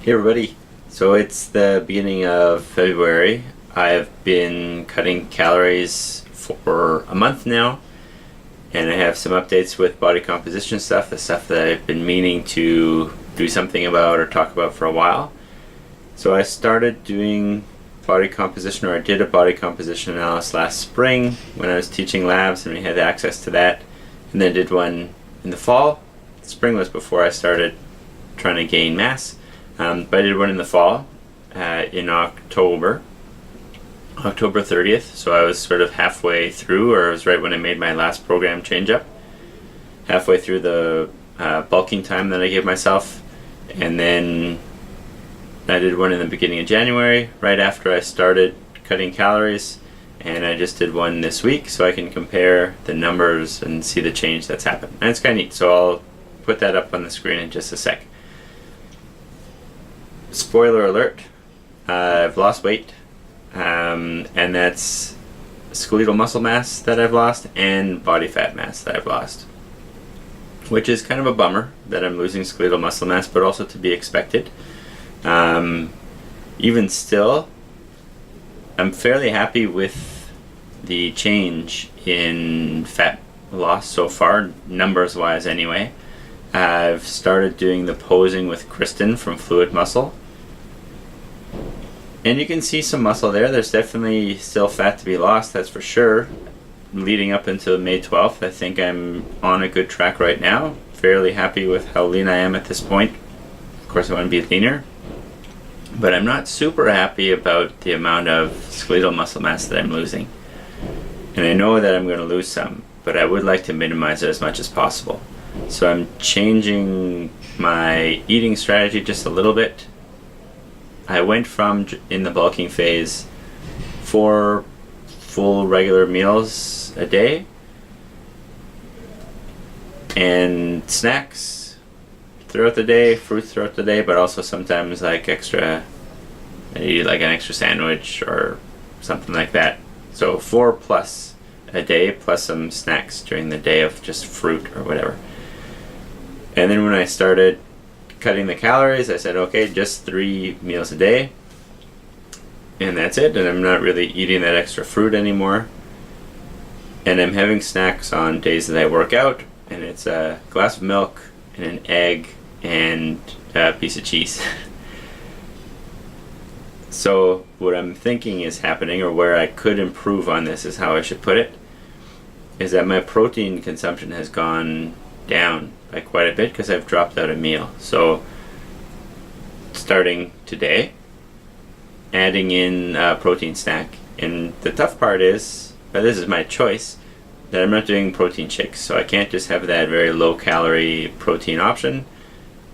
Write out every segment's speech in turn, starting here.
Hey everybody, so it's the beginning of February. I've been cutting calories for a month now, and I have some updates with body composition stuff, the stuff that I've been meaning to do something about or talk about for a while. So I started doing body composition, or I did a body composition analysis last spring when I was teaching labs and we had access to that, and then did one in the fall. Spring was before I started trying to gain mass. But I did one in the fall in October 30th, so I was sort of halfway through, or it was right when I made my last program change up, halfway through the bulking time that I gave myself. And then I did one in the beginning of January, right after I started cutting calories, and I just did one this week so I can compare the numbers and see the change that's happened. And it's kind of neat, so I'll put that up on the screen in just a sec. Spoiler alert, I've lost weight, and that's skeletal muscle mass that I've lost and body fat mass that I've lost, which is kind of a bummer that I'm losing skeletal muscle mass, but also to be expected. Even still, I'm fairly happy with the change in fat loss so far, numbers wise anyway. I've started doing the posing with Kristen from Fluid Muscle, and you can see some muscle there. There's definitely still fat to be lost, that's for sure. Leading up until May 12th, I think I'm on a good track right now. Fairly happy with how lean I am at this point. Of course I want to be leaner, but I'm not super happy about the amount of skeletal muscle mass that I'm losing. And I know that I'm going to lose some, but I would like to minimize it as much as possible. So I'm changing my eating strategy just a little bit. I went from, in the bulking phase, 4 full regular meals a day and snacks throughout the day, fruits throughout the day, but also sometimes like I eat like an extra sandwich or something like that. So 4 plus a day, plus some snacks during the day of just fruit or whatever. And then when I started cutting the calories, I said, okay, just 3 meals a day, and that's it, and I'm not really eating that extra fruit anymore. And I'm having snacks on days that I work out, and it's a glass of milk and an egg and a piece of cheese. So what I'm thinking is happening, or where I could improve on this is how I should put it, is that my protein consumption has gone down by quite a bit because I've dropped out a meal. So starting today, adding in a protein snack. And the tough part is, but this is my choice, that I'm not doing protein shakes, so I can't just have that very low calorie protein option.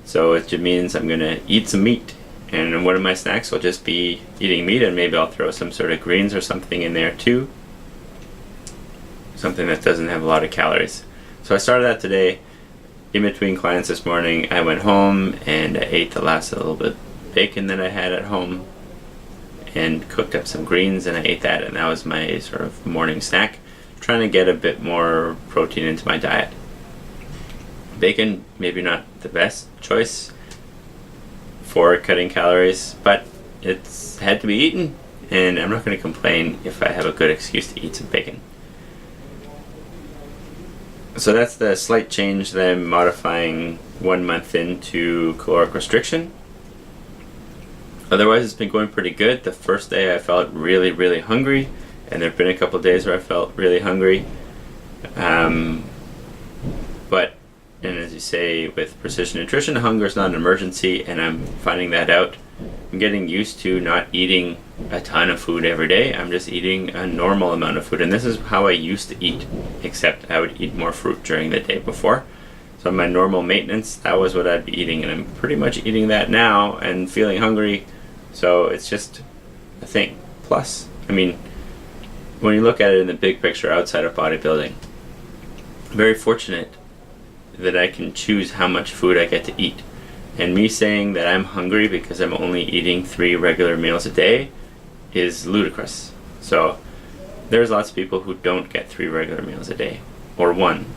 So it just means I'm gonna eat some meat, and one of my snacks will just be eating meat, and maybe I'll throw some sort of greens or something in there too, something that doesn't have a lot of calories. So I started that today. In between clients this morning, I went home and I ate the last little bit of bacon that I had at home and cooked up some greens, and I ate that, and that was my sort of morning snack, trying to get a bit more protein into my diet. Bacon, maybe not the best choice for cutting calories, but it's had to be eaten, and I'm not going to complain if I have a good excuse to eat some bacon. So that's the slight change that I'm modifying 1 month into caloric restriction. Otherwise, it's been going pretty good. The first day I felt really, really hungry, and there have been a couple of days where I felt really hungry. But, and as you say, with precision nutrition, hunger is not an emergency, and I'm finding that out. I'm getting used to not eating a ton of food every day. I'm just eating a normal amount of food, and this is how I used to eat, except I would eat more fruit during the day before. So my normal maintenance, that was what I'd be eating, and I'm pretty much eating that now and feeling hungry. So it's just a thing. Plus, I mean, when you look at it in the big picture outside of bodybuilding, I'm very fortunate that I can choose how much food I get to eat. And me saying that I'm hungry because I'm only eating 3 regular meals a day is ludicrous. So there's lots of people who don't get 3 regular meals a day, or 1.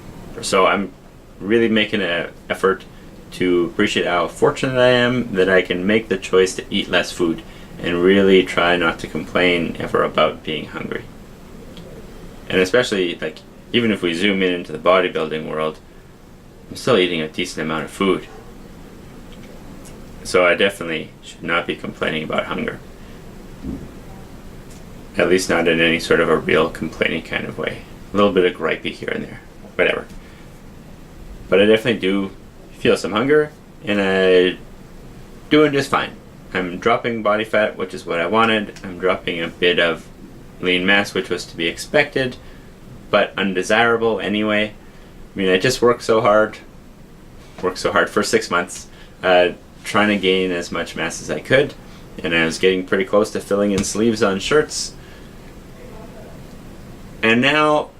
So I'm really making an effort to appreciate how fortunate I am that I can make the choice to eat less food and really try not to complain ever about being hungry. And especially, like, even if we zoom in into the bodybuilding world, I'm still eating a decent amount of food. So I definitely should not be complaining about hunger. At least not in any sort of a real complaining kind of way. A little bit of gripey here and there. Whatever. But I definitely do feel some hunger, and I'm doing just fine. I'm dropping body fat, which is what I wanted. I'm dropping a bit of lean mass, which was to be expected, but undesirable anyway. I mean, I just worked so hard for 6 months, trying to gain as much mass as I could, and I was getting pretty close to filling in sleeves on shirts. And now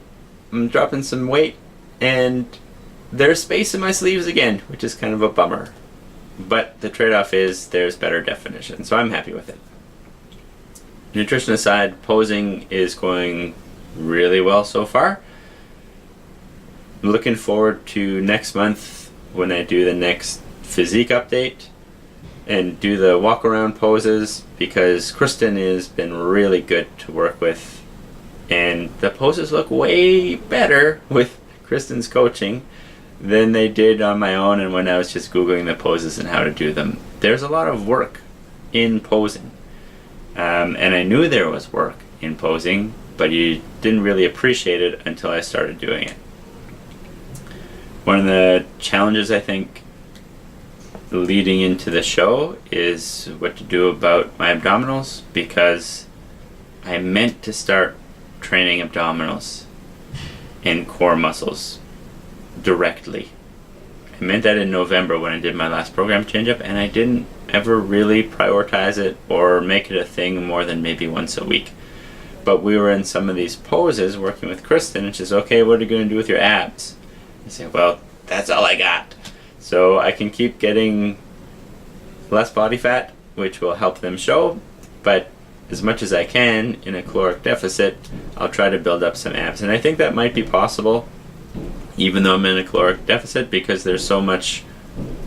I'm dropping some weight, and there's space in my sleeves again, which is kind of a bummer. But the trade-off is there's better definition, so I'm happy with it. Nutrition aside, posing is going really well so far. Looking forward to next month when I do the next physique update and do the walk-around poses, because Kristen has been really good to work with, and the poses look way better with Kristen's coaching than they did on my own and when I was just Googling the poses and how to do them. There's a lot of work in posing. And I knew there was work in posing, but you didn't really appreciate it until I started doing it. One of the challenges, I think, leading into the show is what to do about my abdominals, because I meant to start training abdominals and core muscles directly. I meant that in November when I did my last program change-up, and I didn't ever really prioritize it or make it a thing more than maybe once a week. But we were in some of these poses working with Kristen, and she's, okay, what are you going to do with your abs? I say, well, that's all I got. So I can keep getting less body fat, which will help them show, but as much as I can in a caloric deficit, I'll try to build up some abs. And I think that might be possible even though I'm in a caloric deficit, because there's so much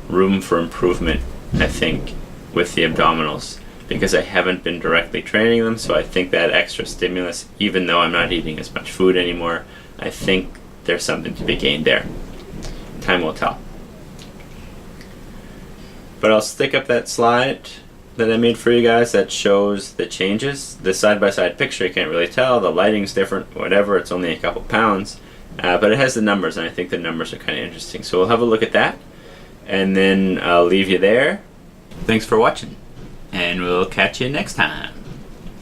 room for improvement, I think, with the abdominals, because I haven't been directly training them. So I think that extra stimulus, even though I'm not eating as much food anymore, I think there's something to be gained there. Time will tell. But I'll stick up that slide that I made for you guys that shows the changes. The side-by-side picture, you can't really tell. The lighting's different, whatever. It's only a couple pounds. But it has the numbers, and I think the numbers are kind of interesting. So we'll have a look at that, and then I'll leave you there. Thanks for watching, and we'll catch you next time.